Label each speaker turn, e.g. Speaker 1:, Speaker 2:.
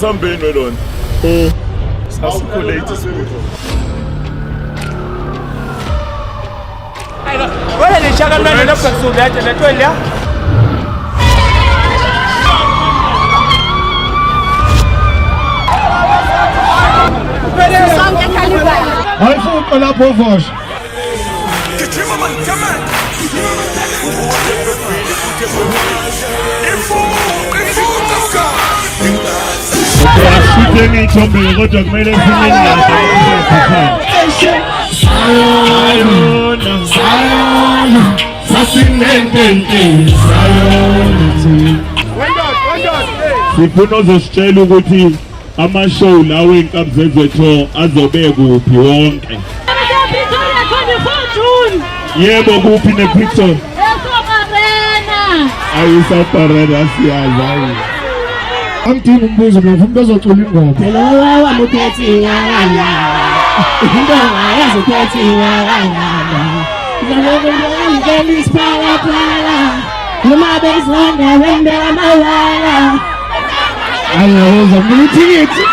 Speaker 1: Sambeni melon. Asikho late isikuzo.
Speaker 2: Wala ni shaka mna ndio kusudia acha na twende.
Speaker 3: Hayfo la povosh. Asiteni ithombe kodwa kumele simenze sifuna uzositshela ukuthi amashow lawo Inkabi Zezwe Tour azobe kuphi wonke. Yebo kuphi nepicture? Ayisaparena siyazi. Angidingi umbuzo ngoba umuntu ozocula ingoma.
Speaker 4: Phela wamuphethi yana. Into ayazi uphethi yana. Ngeke isiphala phala. Noma bezonda wende amawala.
Speaker 3: Ayo, uzamulithiki.